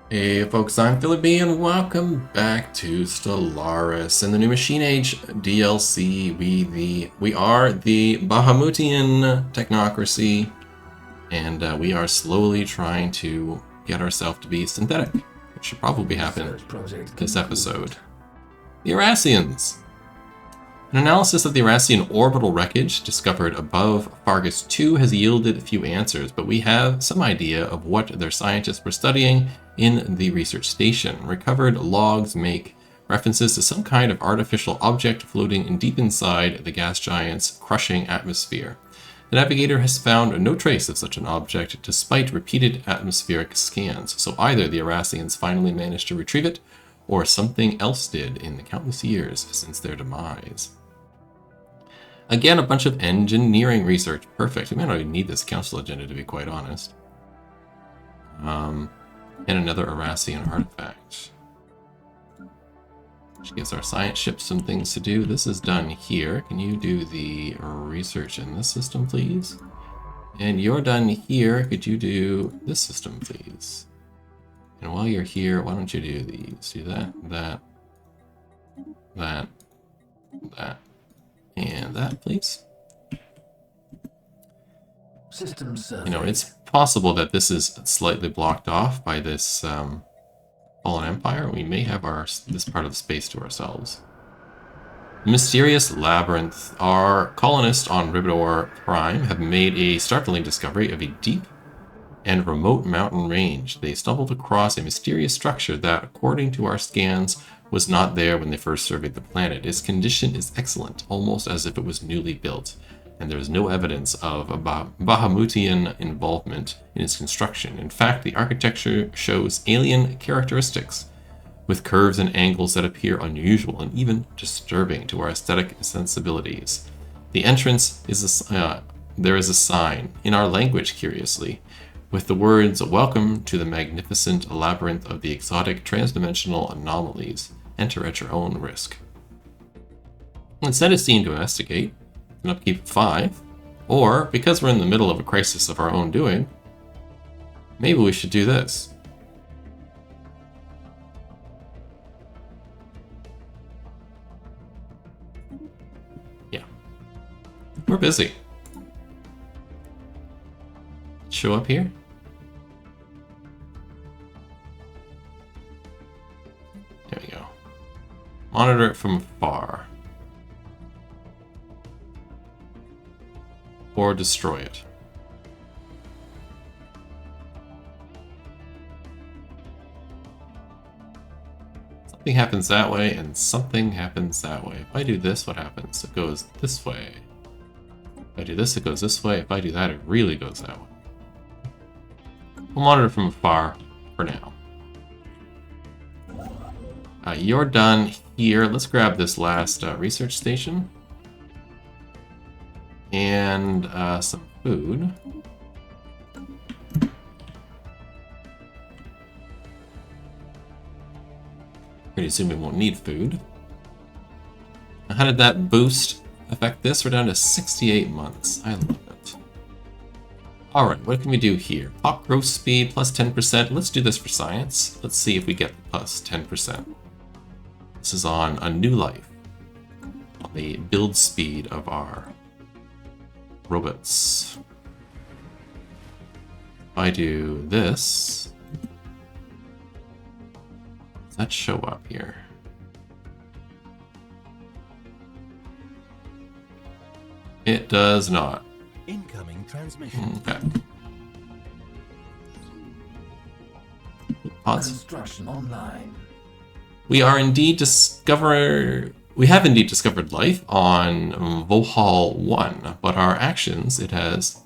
Hey folks, I'm Philip B, and welcome back to Stellaris. In the new Machine Age DLC, we are the Bahamutian Technocracy, and we are slowly trying to get ourselves to be synthetic, which should probably happen this episode. The Arassians. An analysis of the Arassian orbital wreckage discovered above Fargus 2 has yielded few answers, but we have some idea of what their scientists were studying in the research station. Recovered logs make references to some kind of artificial object floating deep inside the gas giant's crushing atmosphere. The navigator has found no trace of such an object despite repeated atmospheric scans, so either the Arassians finally managed to retrieve it, or something else did in the countless years since their demise. Again, a bunch of engineering research. Perfect. We might not even need this council agenda, to be quite honest. And another Arassian artifact. Which gives our science ship some things to do. This is done here. Can you do the research in this system, please? And you're done here. Could you do this system, please? And while you're here, why don't you do these? Do that, that, and that, please. System survey. You know, it's possible that this is slightly blocked off by this fallen empire. We may have this part of the space to ourselves. Mysterious labyrinth. Our colonists on Rebirth Prime have made a startling discovery of a deep and remote mountain range. They stumbled across a mysterious structure that, according to our scans, was not there when they first surveyed the planet. Its condition is excellent, almost as if it was newly built, and there is no evidence of a Bahamutian involvement in its construction. In fact, the architecture shows alien characteristics, with curves and angles that appear unusual and even disturbing to our aesthetic sensibilities. The entrance is there is a sign, in our language curiously, with the words, "Welcome to the magnificent labyrinth of the exotic transdimensional anomalies. Enter at your own risk." Instead of seeing to investigate, an upkeep 5, or, because we're in the middle of a crisis of our own doing, maybe we should do this. Yeah. We're busy. Show up here. There we go. Monitor it from afar. Or destroy it. Something happens that way, and something happens that way. If I do this, what happens? It goes this way. If I do this, it goes this way. If I do that, it really goes that way. We'll monitor from afar for now. You're done here. Let's grab this last research station. And some food. Pretty soon we won't need food. Now, how did that boost affect this? We're down to 68 months. I love it. Alright, what can we do here? Pop growth speed plus 10%. Let's do this for science. Let's see if we get plus 10%. This is on a new life. On the build speed of our robots. If I do this, does that show up here? It does not. Incoming transmission. Okay. Pause. Construction online. We have indeed discovered life on Vohal 1, but by our actions it has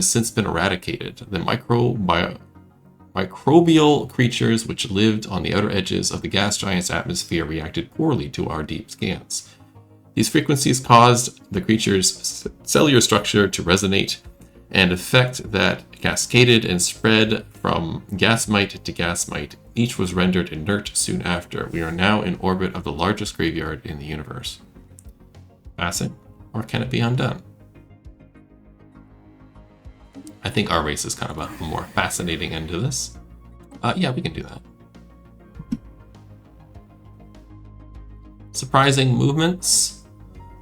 since been eradicated. The microbial creatures which lived on the outer edges of the gas giant's atmosphere reacted poorly to our deep scans. These frequencies caused the creature's cellular structure to resonate, an effect that cascaded and spread from gasmite to gasmite. Each was rendered inert soon after. We are now in orbit of the largest graveyard in the universe. Pass it, or can it be undone? I think our race is kind of a more fascinating end to this. Yeah, we can do that. Surprising movements.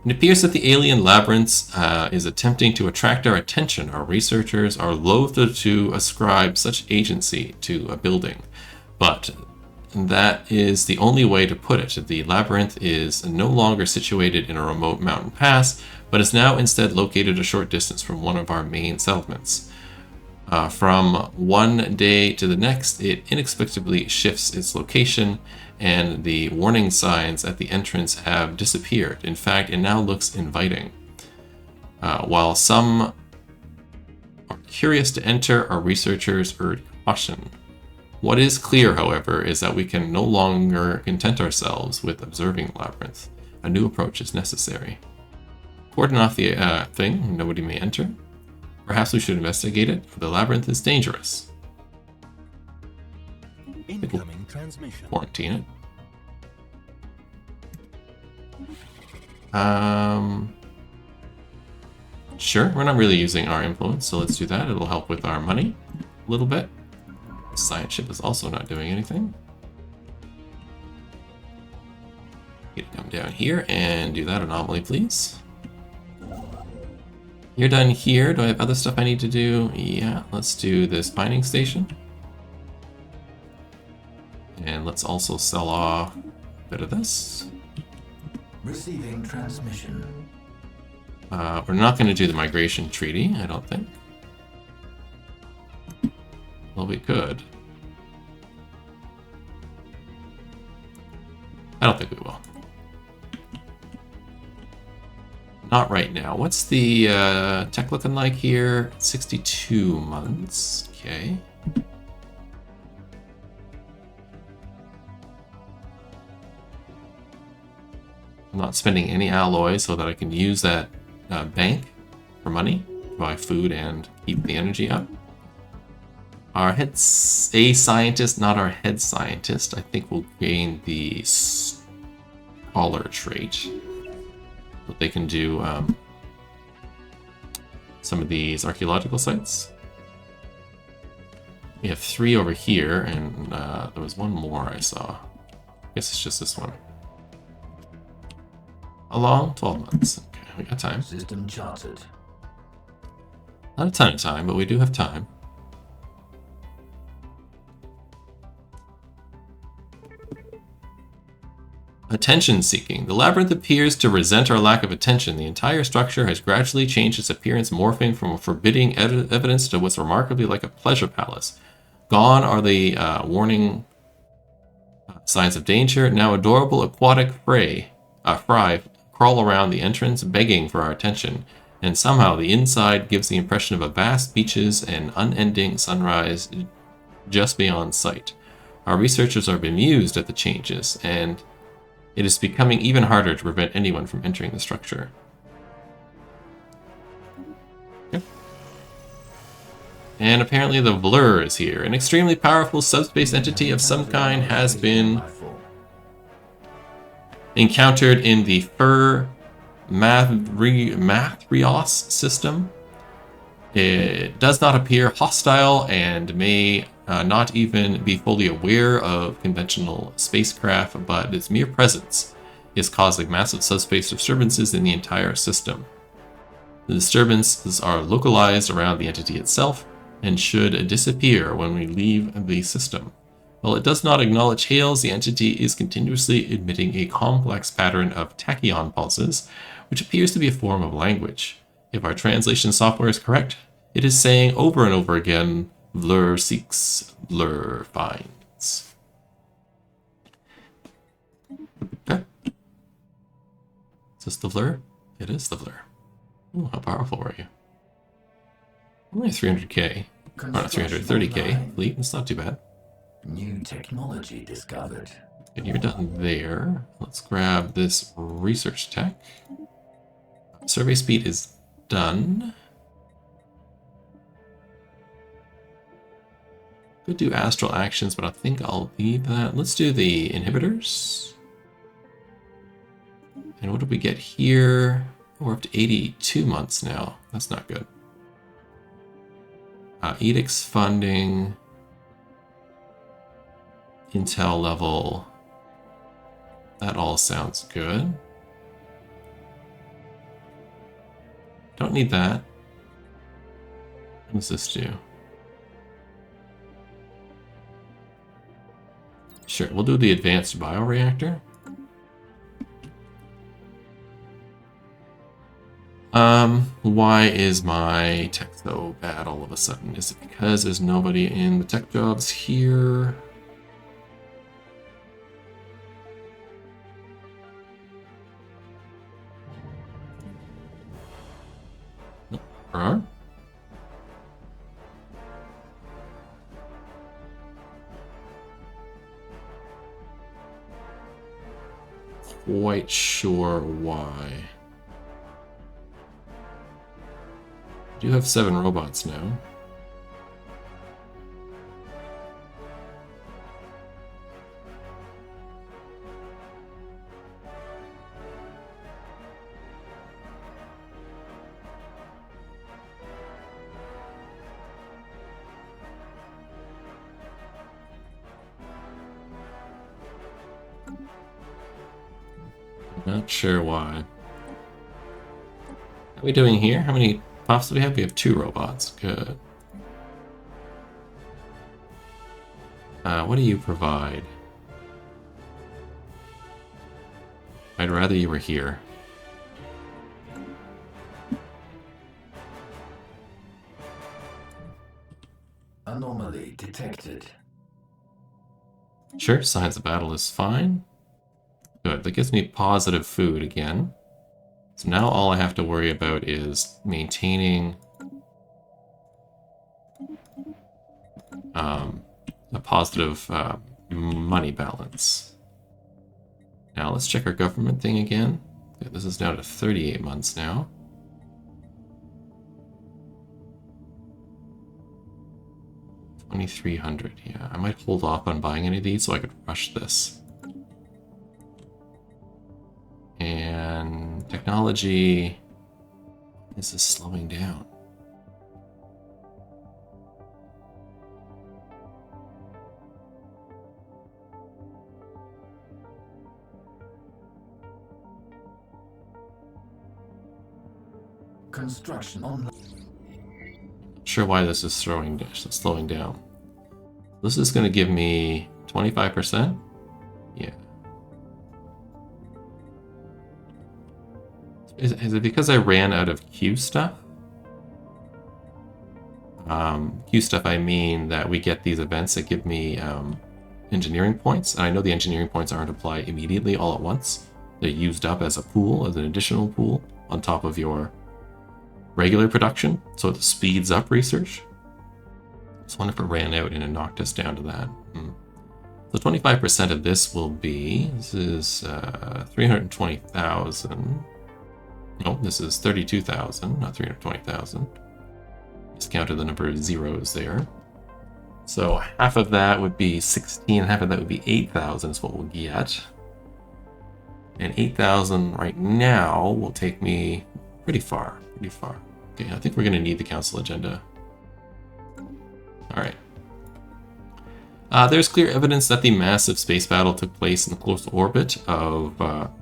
It appears that the alien labyrinth is attempting to attract our attention. Our researchers are loath to ascribe such agency to a building, but that is the only way to put it. The labyrinth is no longer situated in a remote mountain pass, but is now instead located a short distance from one of our main settlements. From one day to the next, it inexplicably shifts its location, and the warning signs at the entrance have disappeared. In fact, it now looks inviting. While some are curious to enter, our researchers urge caution. What is clear, however, is that we can no longer content ourselves with observing the labyrinth. A new approach is necessary. Cordon off the thing, nobody may enter. Perhaps we should investigate it. The labyrinth is dangerous. Incoming transmission. Quarantine it. Sure, we're not really using our influence, so let's do that. It'll help with our money a little bit. The science ship is also not doing anything. You can come down here and do that anomaly, please. You're done here. Do I have other stuff I need to do? Yeah, let's do this mining station. And let's also sell off a bit of this. Receiving transmission. We're not going to do the migration treaty, I don't think. Well, we could. I don't think we will. Not right now. What's the tech looking like here? 62 months. Okay. I'm not spending any alloy so that I can use that bank for money, buy food, and keep the energy up. Our a scientist, not our head scientist, I think will gain the scholar trait. But they can do some of these archaeological sites. We have 3 over here, and there was one more I saw. I guess it's just this one. How long? 12 months. Okay, we got time. System charted. Not a ton of time, but we do have time. Attention seeking. The labyrinth appears to resent our lack of attention. The entire structure has gradually changed its appearance, morphing from a forbidding evidence to what's remarkably like a pleasure palace. Gone are the warning signs of danger. Now adorable aquatic fry crawl around the entrance, begging for our attention. And somehow the inside gives the impression of a vast beaches and unending sunrise just beyond sight. Our researchers are bemused at the changes, and it is becoming even harder to prevent anyone from entering the structure. Yep. And apparently the Blur is here. An extremely powerful subspace entity of some kind has been encountered in the Fur Mathrios system. It does not appear hostile and may not even be fully aware of conventional spacecraft, but its mere presence is causing massive subspace disturbances in the entire system. The disturbances are localized around the entity itself and should disappear when we leave the system. While it does not acknowledge hails, the entity is continuously emitting a complex pattern of tachyon pulses, which appears to be a form of language. If our translation software is correct, it is saying over and over again, Blur seeks, Blur finds. Okay. Is this the Blur? It is the Blur. Ooh, how powerful were you? Only 300k. Or not 330k fleet, it's not too bad. New technology discovered. And you're done there. Let's grab this research tech. Survey speed is done. Could do astral actions, but I think I'll leave that. Let's do the inhibitors. And what did we get here? We're up to 82 months now. That's not good. Edicts funding, Intel level. That all sounds good. Don't need that. What does this do? Sure, we'll do the advanced bioreactor. Why is my tech so bad all of a sudden? Is it because there's nobody in the tech jobs here? Nope. There are? Quite sure why. I do have 7 robots now. Not sure why. How are we doing here? How many pops do we have? We have 2 robots. Good. What do you provide? I'd rather you were here. Anomaly detected. Sure, signs of battle is fine. Good, that gives me positive food again. So now all I have to worry about is maintaining a positive money balance. Now let's check our government thing again. Yeah, this is down to 38 months now. $2,300, yeah. I might hold off on buying any of these so I could rush this. And technology, this is slowing down. Construction online. Not sure why this is slowing down. This is going to give me 25%. Yeah. Is it because I ran out of Q stuff? Q stuff, I mean that we get these events that give me engineering points. And I know the engineering points aren't applied immediately all at once. They're used up as a pool, as an additional pool, on top of your regular production. So it speeds up research. Just wonder if it ran out and it knocked us down to that. So 25% of this will be, this is 320,000. No, this is 32,000, not 320,000. Discounted the number of zeros there. So half of that would be 16, half of that would be 8,000 is what we'll get. And 8,000 right now will take me pretty far. Okay, I think we're going to need the council agenda. All right. There's clear evidence that the massive space battle took place in the close orbit of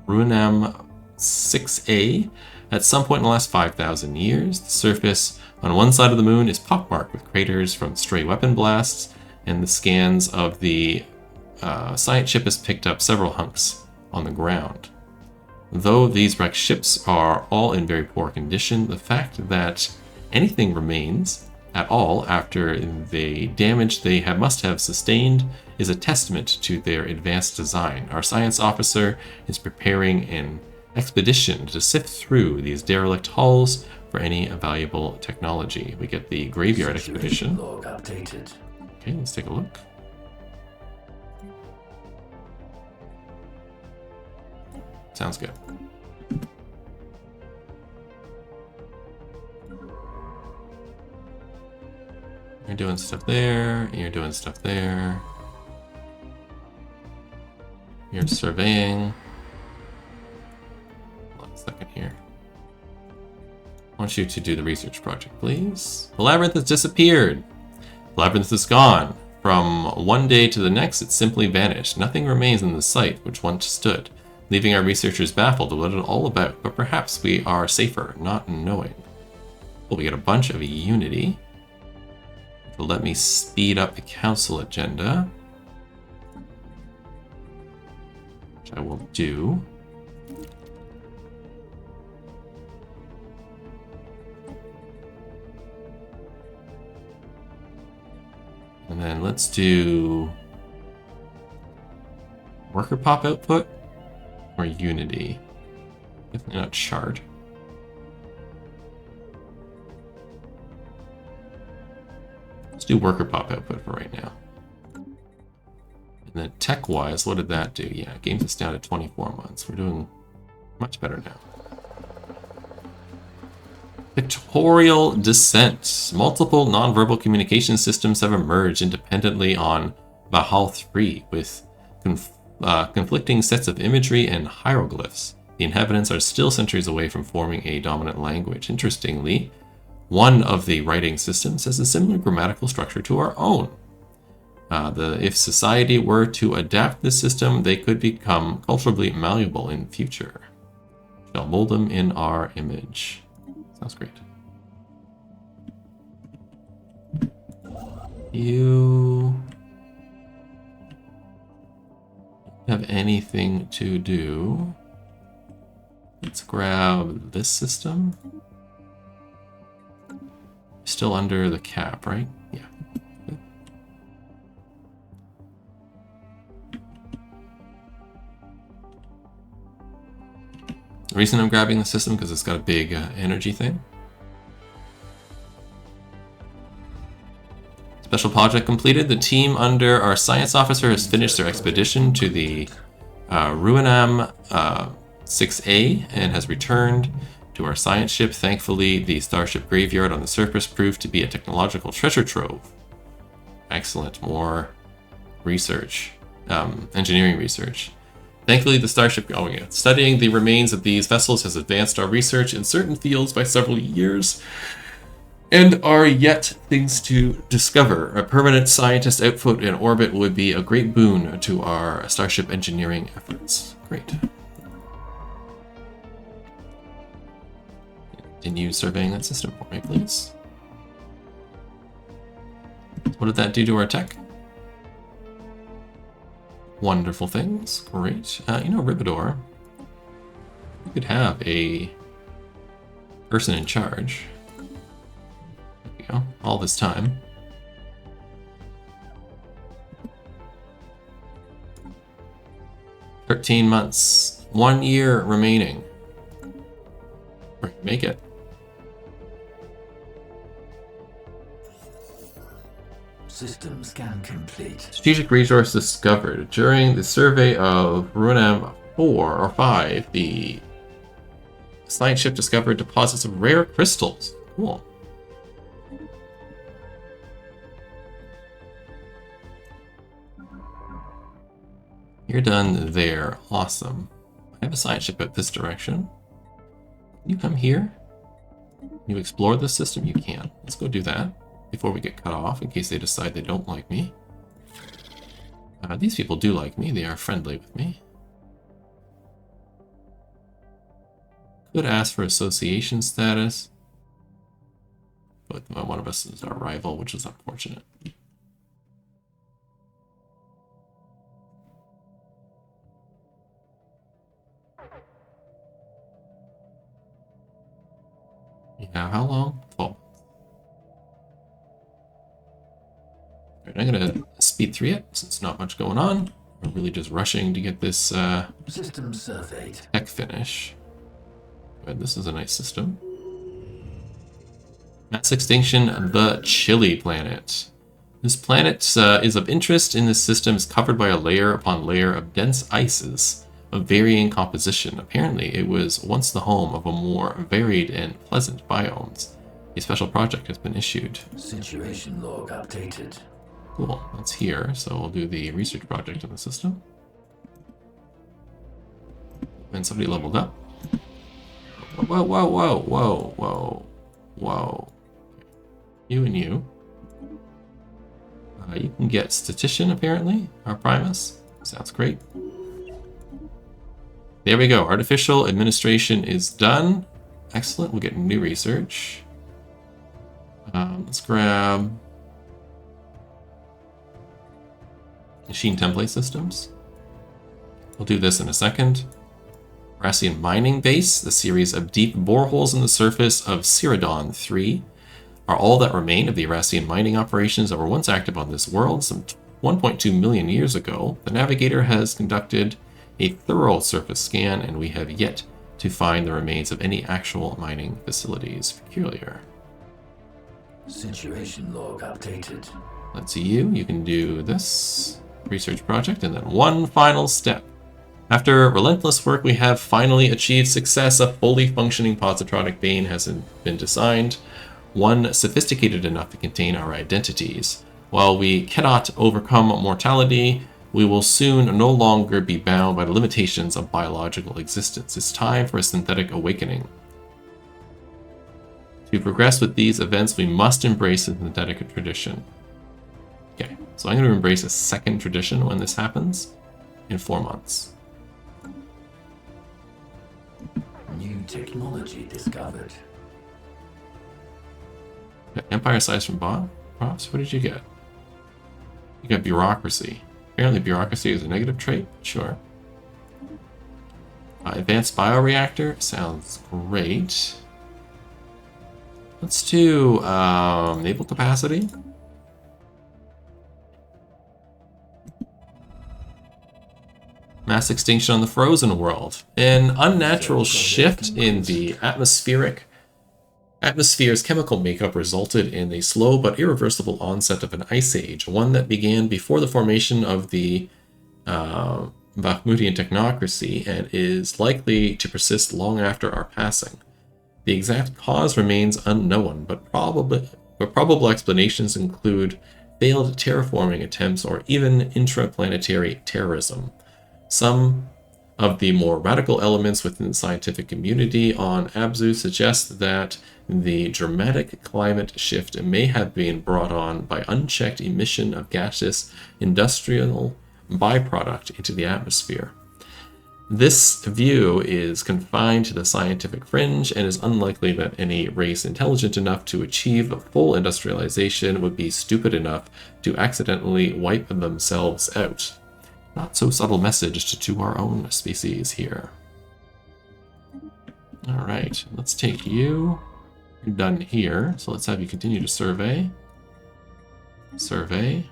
Ruinem 6A at some point in the last 5,000 years. The surface on one side of the moon is pockmarked with craters from stray weapon blasts, and the scans of the science ship has picked up several hunks on the ground. Though these wrecked ships are all in very poor condition, the fact that anything remains at all after the damage they must have sustained is a testament to their advanced design. Our science officer is preparing an expedition to sift through these derelict hulls for any valuable technology. We get the graveyard expedition. Log updated. Okay, let's take a look. Sounds good. You're doing stuff there, you're doing stuff there. You're surveying. Hold on a second here. I want you to do the research project, please. The labyrinth has disappeared. Labyrinth is gone. From one day to the next, it simply vanished. Nothing remains in the site which once stood, leaving our researchers baffled of what it was all about. But perhaps we are safer not knowing. Well, we get a bunch of unity. So let me speed up the council agenda, which I will do. And then let's do worker pop output or unity. Definitely not chart. Let's do worker pop output for right now. And then tech-wise, what did that do? Yeah, it games us down to 24 months. We're doing much better now. Pictorial descent. Multiple nonverbal communication systems have emerged independently on Bahal 3 with conflicting sets of imagery and hieroglyphs. The inhabitants are still centuries away from forming a dominant language. Interestingly, one of the writing systems has a similar grammatical structure to our own. If society were to adapt this system, they could become culturally malleable in future. Shall mold them in our image. Sounds great. You have anything to do? Let's grab this system. Still under the cap, right? Yeah. Good. The reason I'm grabbing the system because it's got a big energy thing. Special project completed. The team under our science officer has finished their expedition to the Ruinam 6A and has returned to our science ship. Thankfully, the starship graveyard on the surface proved to be a technological treasure trove. Excellent. More research, engineering research. Thankfully, the starship studying the remains of these vessels has advanced our research in certain fields by several years and are yet things to discover. A permanent scientist output in orbit would be a great boon to our starship engineering efforts. Great. Continue surveying that system for me, please. What did that do to our tech? Wonderful things. Great. Ribador, you could have a person in charge. There we go. All this time. "13 months. 1 year remaining. Make it. System scan complete. Strategic resource discovered. During the survey of Ruinam 4 or 5, the science ship discovered deposits of rare crystals. Cool. You're done there. Awesome. I have a science ship at this direction. Can you come here? Can you explore this system? You can. Let's go do that before we get cut off in case they decide they don't like me. These people do like me. They are friendly with me. Could ask for association status, but one of us is our rival, which is unfortunate. Yeah, how long? 12. Alright, I'm gonna speed through it since not much going on. We're really just rushing to get this System surveyed. tech finish. But this is a nice system. Mass extinction, the Chili planet. This planet is of interest in this system. Is covered by a layer upon layer of dense ices of varying composition. Apparently, it was once the home of a more varied and pleasant biomes. A special project has been issued. Situation log updated. Cool, that's here, so we'll do the research project on the system. And somebody leveled up. Whoa, whoa, whoa, whoa, whoa, whoa. You and you. You can get statistician, apparently, our Primus. Sounds great. There we go. Artificial administration is done. Excellent. We'll get new research. Let's grab machine template systems. We'll do this in a second. Rassian mining base, the series of deep boreholes in the surface of Cyrodion 3, are all that remain of the Rassian mining operations that were once active on this world. Some 1.2 million years ago, the Navigator has conducted a thorough surface scan, and we have yet to find the remains of any actual mining facilities. Peculiar. Situation log updated. Let's see you. You can do this research project, and then one final step. After relentless work, we have finally achieved success. A fully functioning positronic vein has been designed, one sophisticated enough to contain our identities. While we cannot overcome mortality, we will soon no longer be bound by the limitations of biological existence. It's time for a synthetic awakening. To progress with these events, we must embrace the synthetic tradition. Okay, so I'm going to embrace a second tradition when this happens in 4 months. New technology discovered. Empire size from Bob? Props? What did you get? You got bureaucracy. Apparently bureaucracy is a negative trait. Sure. Advanced bioreactor. Sounds great. Let's do naval capacity. Mass extinction on the frozen world. An unnatural shift in the atmosphere's chemical makeup resulted in a slow but irreversible onset of an ice age, one that began before the formation of the Bahamutian Technocracy and is likely to persist long after our passing. The exact cause remains unknown, but probable explanations include failed terraforming attempts or even intraplanetary terrorism. Some of the more radical elements within the scientific community on Abzu suggest that the dramatic climate shift may have been brought on by unchecked emission of gaseous industrial byproduct into the atmosphere. This view is confined to the scientific fringe and is unlikely that any race intelligent enough to achieve full industrialization would be stupid enough to accidentally wipe themselves out. Not so subtle message to our own species here. All right, let's take you. You're done here, so let's have you continue to survey. Survey.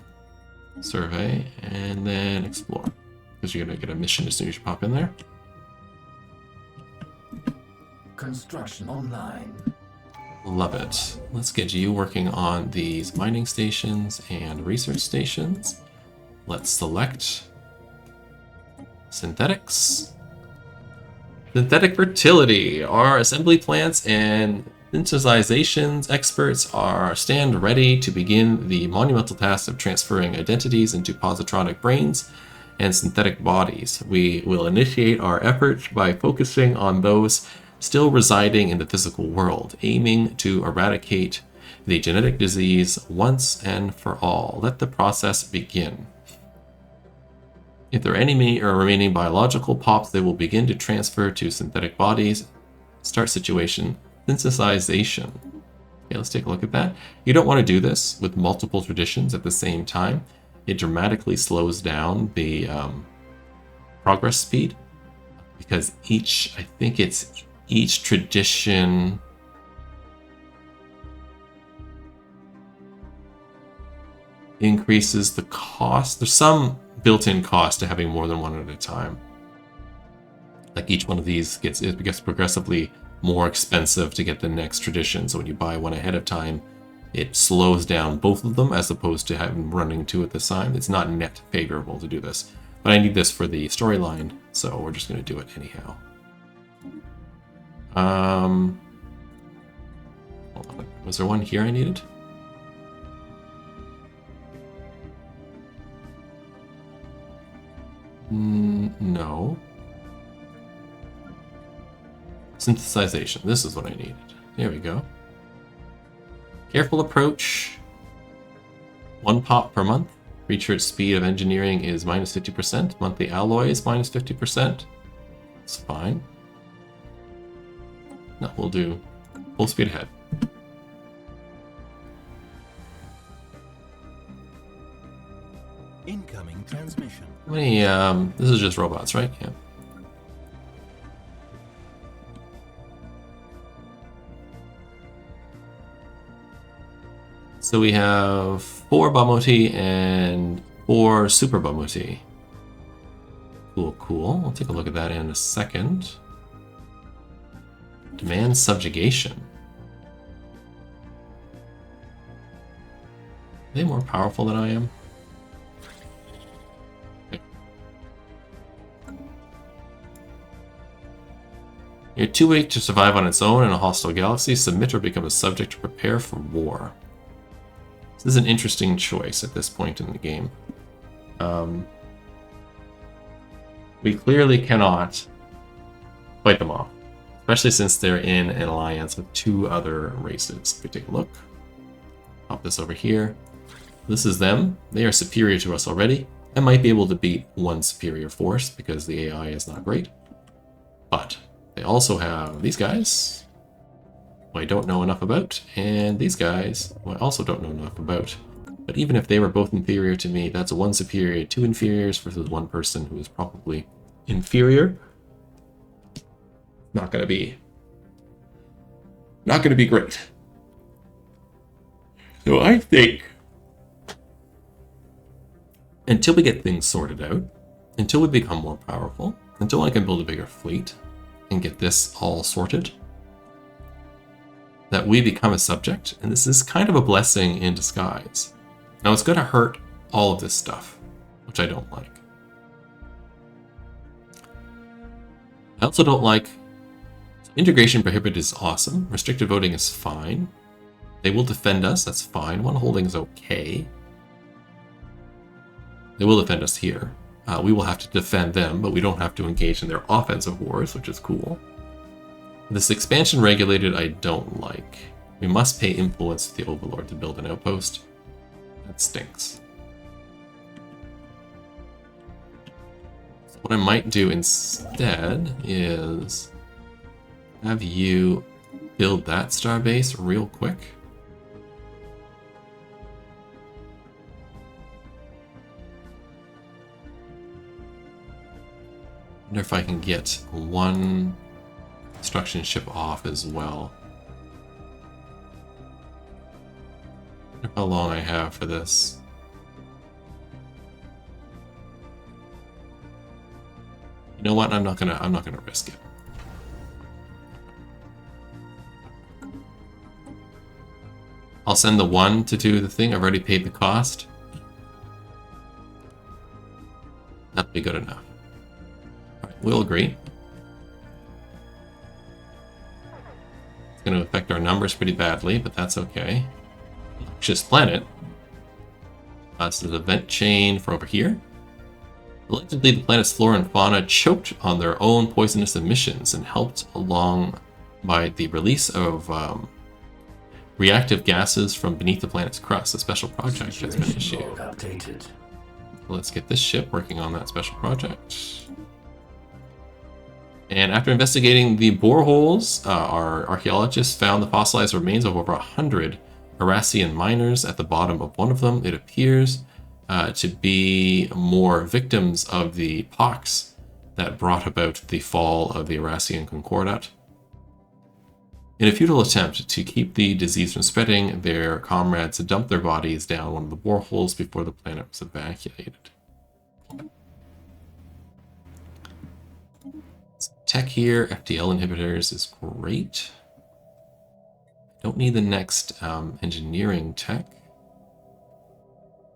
Survey, and then explore. Because you're going to get a mission as soon as you pop in there. Construction online. Love it. Let's get you working on these mining stations and research stations. Let's select synthetics. Synthetic fertility. Our assembly plants and synthesizations experts stand ready to begin the monumental task of transferring identities into positronic brains and synthetic bodies. We will initiate our efforts by focusing on those still residing in the physical world, aiming to eradicate the genetic disease once and for all. Let the process begin. If there are any remaining biological pops, they will begin to transfer to synthetic bodies. Start situation, synthesization. Okay, let's take a look at that. You don't want to do this with multiple traditions at the same time. It dramatically slows down the progress speed because each tradition increases the cost. There's some built-in cost to having more than one at a time. Like each one of these gets progressively more expensive to get the next tradition. So when you buy one ahead of time, it slows down both of them as opposed to having running two at the time. It's not net favorable to do this. But I need this for the storyline, so we're just going to do it anyhow. Hold on. Was there one here I needed? No. Synthesization. This is what I needed. There we go. Careful approach. 1 pop per month. Creature speed of engineering is minus 50%. Monthly alloy is minus 50%. It's fine. No, we'll do full speed ahead. Incoming transmission. How many, this is just robots, right? Yeah. So we have 4 Bahamuti and 4 Super Bahamuti. Cool, cool. We'll take a look at that in a second. Demand subjugation. Are they more powerful than I am? Okay. You're too weak to survive on its own in a hostile galaxy. Submit or become a subject to prepare for war. This is an interesting choice at this point in the game. We clearly cannot fight them off, especially since they're in an alliance with 2 other races. If we take a look, pop this over here. This is them. They are superior to us already and might be able to beat 1 superior force because the AI is not great. But they also have these guys, who I don't know enough about, and these guys, who I also don't know enough about. But even if they were both inferior to me, that's 1 superior, 2 inferiors versus 1 person who is probably inferior. Not gonna be great. So I think until we get things sorted out, until we become more powerful, until I can build a bigger fleet and get this all sorted, that we become a subject, and this is kind of a blessing in disguise. Now it's going to hurt all of this stuff, which I don't like. I also don't like integration prohibited is awesome. Restricted voting is fine. They will defend us, that's fine. 1 holding is okay. They will defend us here. We will have to defend them, but we don't have to engage in their offensive wars, which is cool. This expansion regulated I don't like. We must pay influence to the Overlord to build an outpost. That stinks. So what I might do instead is have you build that starbase real quick. I wonder if I can get 1 construction ship off as well. I wonder how long I have for this. You know what? I'm not gonna risk it. I'll send the 1 to do the thing. I've already paid the cost. That'll be good enough. Alright, we'll agree. It's going to affect our numbers pretty badly, but that's okay. Noxious planet. This is an event chain for over here. Allegedly, the planet's flora and fauna choked on their own poisonous emissions and helped along by the release of reactive gases from beneath the planet's crust. A special project has been issued. Updated. Let's get this ship working on that special project. And after investigating the boreholes, our archaeologists found the fossilized remains of over 100 Arasian miners at the bottom of one of them. It appears to be more victims of the pox that brought about the fall of the Arasian Concordat. In a futile attempt to keep the disease from spreading, their comrades dumped their bodies down one of the boreholes before the planet was evacuated. Tech here, FTL inhibitors is great. Don't need the next engineering tech.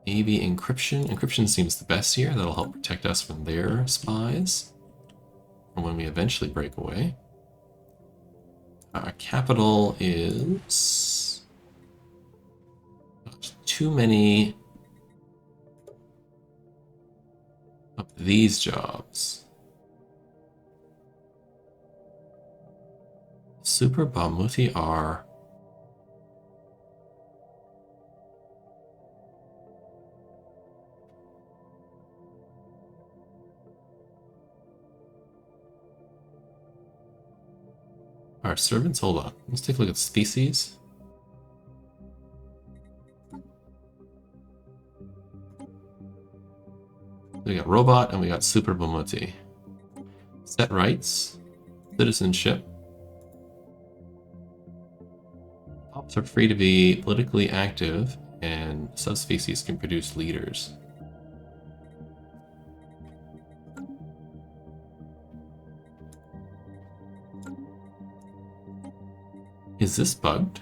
Maybe encryption. Encryption seems the best here. That'll help protect us from their spies for when we eventually break away. Capital is too many of these jobs. Super Bahamuti are our servants? Hold on. Let's take a look at species. We got robot and we got super Bahamuti. Set rights. Citizenship. Pops are free to be politically active, and subspecies can produce leaders. Is this bugged?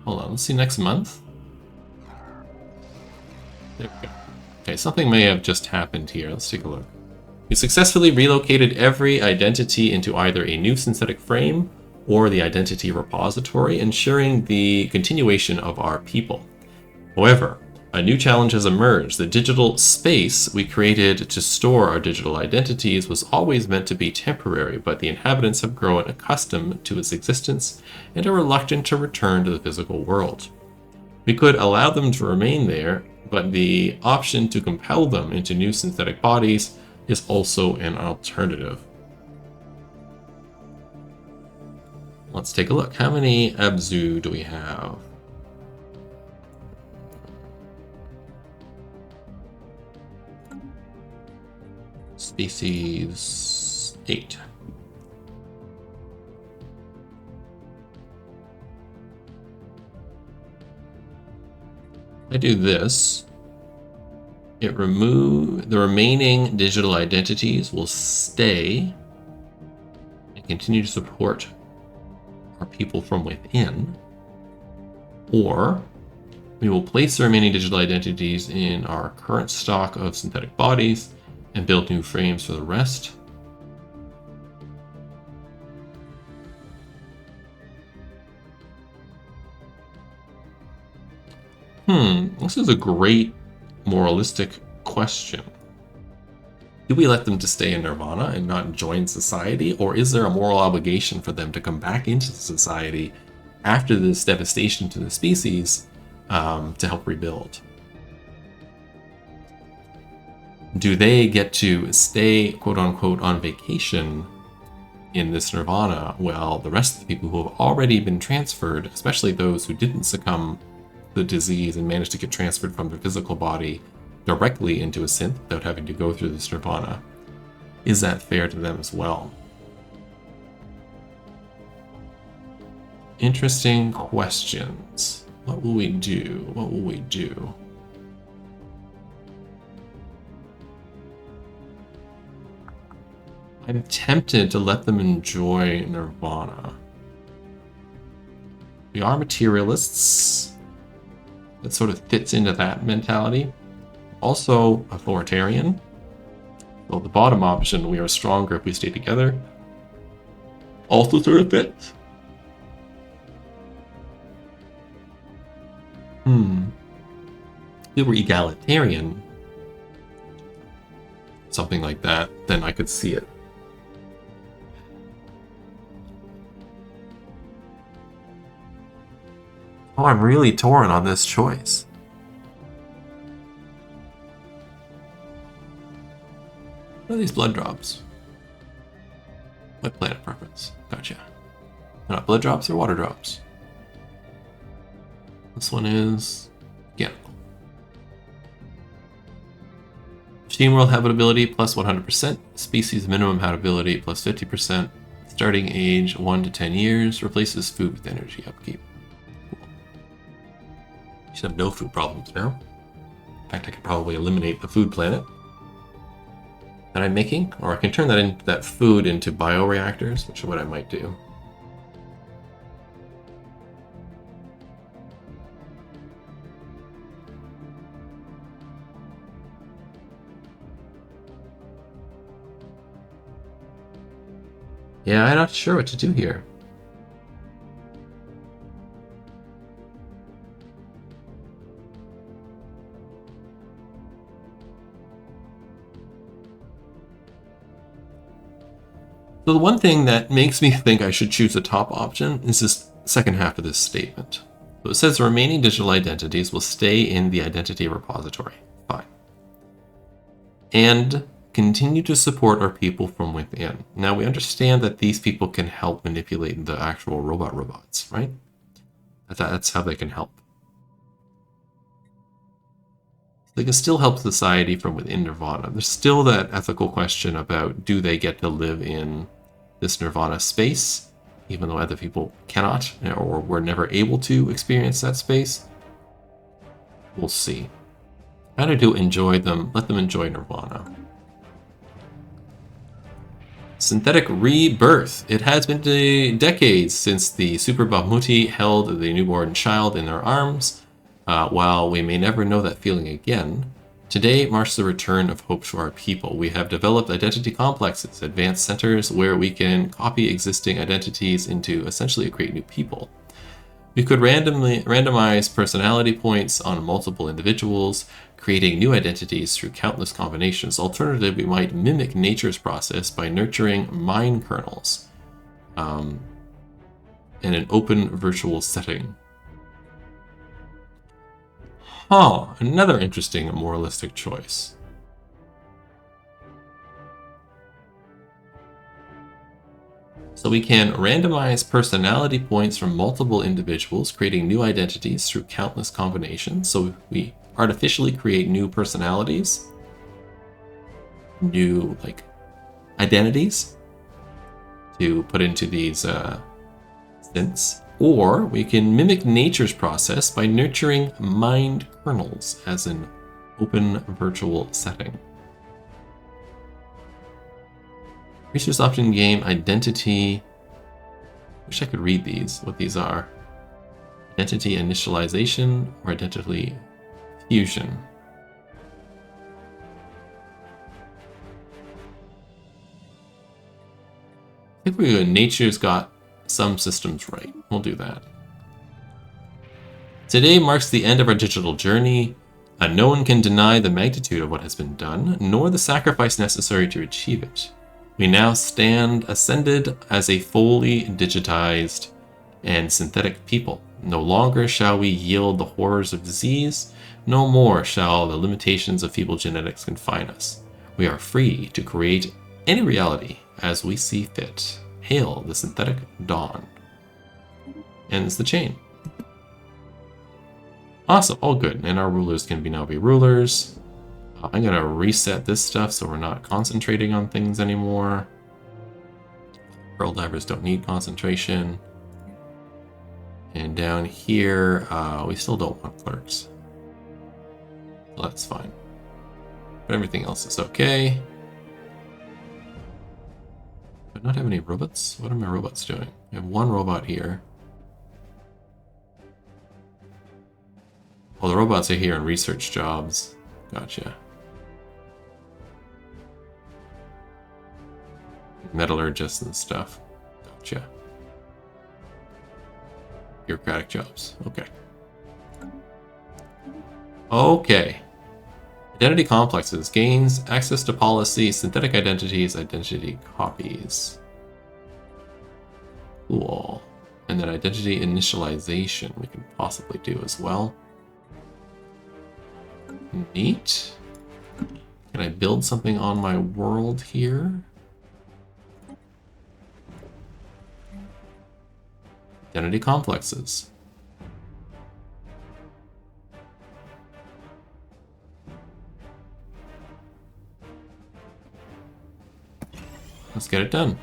Hold on, let's see next month. There we go. Okay, something may have just happened here. Let's take a look. We successfully relocated every identity into either a new synthetic frame or the identity repository, ensuring the continuation of our people. However, a new challenge has emerged. The digital space we created to store our digital identities was always meant to be temporary, but the inhabitants have grown accustomed to its existence and are reluctant to return to the physical world. We could allow them to remain there, but the option to compel them into new synthetic bodies is also an alternative. Let's take a look. How many Abzu do we have? Species 8. I do this. The remaining digital identities will stay and continue to support our people from within, or we will place the remaining digital identities in our current stock of synthetic bodies and build new frames for the rest. This is a great moralistic question. Do we let them to stay in Nirvana and not join society, or is there a moral obligation for them to come back into society after this devastation to the species to help rebuild? Do they get to stay, quote-unquote, on vacation in this Nirvana while the rest of the people who have already been transferred, especially those who didn't succumb to the disease and managed to get transferred from their physical body directly into a synth without having to go through this Nirvana, is that fair to them as well? Interesting questions. What will we do? What will we do? I'm tempted to let them enjoy Nirvana. We are materialists. That sort of fits into that mentality. Also authoritarian. Well, the bottom option, we are stronger if we stay together, also sort of fits. If we were egalitarian, something like that, then I could see it. Oh, I'm really torn on this choice. What are these blood drops? What planet preference? Gotcha. They're not blood drops, they're water drops. This one is mechanical. Machine world habitability plus 100%. Species minimum habitability plus 50%. Starting age 1 to 10 years. Replaces food with energy upkeep. You should have no food problems now. In fact, I could probably eliminate the food planet that I'm making, or I can turn that food into bioreactors, which is what I might do. Yeah, I'm not sure what to do here. So the one thing that makes me think I should choose the top option is this second half of this statement. So it says the remaining digital identities will stay in the identity repository. Fine. And continue to support our people from within. Now we understand that these people can help manipulate the actual robots, right? That's how they can help. They can still help society from within Nirvana. There's still that ethical question about, do they get to live in this Nirvana space, even though other people cannot, or were never able to experience that space? We'll see. How to enjoy them, let them enjoy Nirvana. Synthetic rebirth. It has been decades since the Super Bahamuti held the newborn child in their arms. While we may never know that feeling again, today marks the return of hope to our people. We have developed identity complexes, advanced centers where we can copy existing identities into essentially create new people. We could randomize personality points on multiple individuals, creating new identities through countless combinations. Alternatively, we might mimic nature's process by nurturing mind kernels in an open virtual setting. Another interesting moralistic choice. So we can randomize personality points from multiple individuals, creating new identities through countless combinations. So we artificially create new personalities, new identities to put into these synths. Or we can mimic nature's process by nurturing mind kernels as an open virtual setting. Researchers often gain identity. Wish I could read these, what these are. Identity initialization or identity fusion. I think nature's got some systems right. We'll do that. Today marks the end of our digital journey. No one can deny the magnitude of what has been done, nor the sacrifice necessary to achieve it. We now stand ascended as a fully digitized and synthetic people. No longer shall we yield the horrors of disease. No more shall the limitations of feeble genetics confine us. We are free to create any reality as we see fit. Hail the synthetic dawn. Ends the chain. Awesome, all good. And our rulers can now be rulers. I'm going to reset this stuff so we're not concentrating on things anymore. Pearl divers don't need concentration. And down here, we still don't want clerks. So that's fine. But everything else is okay. Do I not have any robots? What are my robots doing? I have one robot here. Oh, the robots are here in research jobs. Gotcha. Metallurgists and stuff. Gotcha. Bureaucratic jobs. Okay. Okay. Identity complexes. Gains access to policy, synthetic identities, identity copies. Cool. And then identity initialization we can possibly do as well. Neat. Can I build something on my world here? Identity complexes. Let's get it done.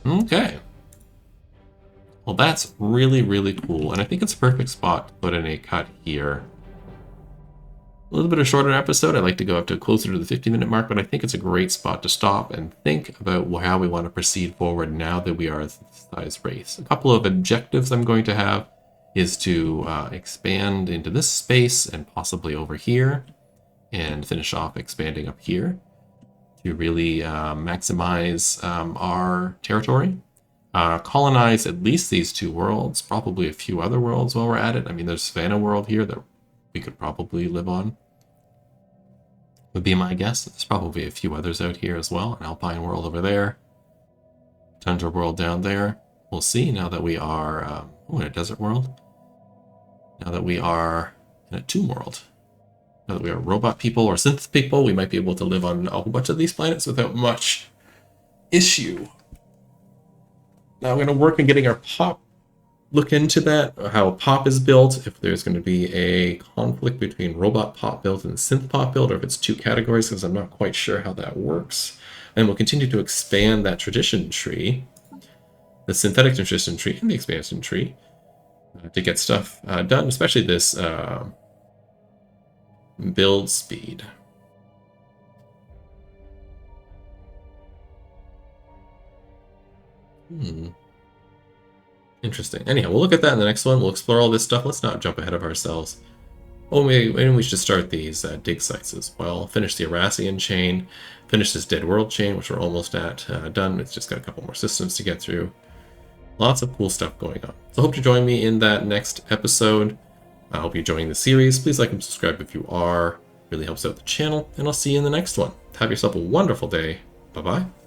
Okay. Well, that's really, really cool. And I think it's a perfect spot to put in a cut here. A little bit of shorter episode. I'd like to go up to closer to the 50-minute mark, but I think it's a great spot to stop and think about how we want to proceed forward now that we are a size race. A couple of objectives I'm going to have is to expand into this space and possibly over here, and finish off expanding up here to really maximize our territory. Colonize at least these two worlds, probably a few other worlds while we're at it. I mean, there's Savannah world here that we could probably live on. would be my guess. There's probably a few others out here as well. An alpine world over there. Tundra world down there. We'll see now that we are in a desert world. Now that we are in a tomb world. Now that we are robot people or synth people, we might be able to live on a whole bunch of these planets without much issue. Now I'm going to work on getting our pop, look into that, how pop is built, if there's going to be a conflict between robot pop build and synth pop build, or if it's two categories, because I'm not quite sure how that works. And we'll continue to expand that tradition tree, the synthetic tradition tree and the expansion tree, to get stuff done, especially this build speed. Interesting. Anyhow, we'll look at that in the next one. We'll explore all this stuff. Let's not jump ahead of ourselves. Oh, maybe we should start these dig sites as well. Finish the Arasian chain. Finish this Dead World chain, which we're almost at done. It's just got a couple more systems to get through. Lots of cool stuff going on. So I hope you join me in that next episode. I hope you're enjoying the series. Please like and subscribe if you are. Really helps out the channel. And I'll see you in the next one. Have yourself a wonderful day. Bye-bye.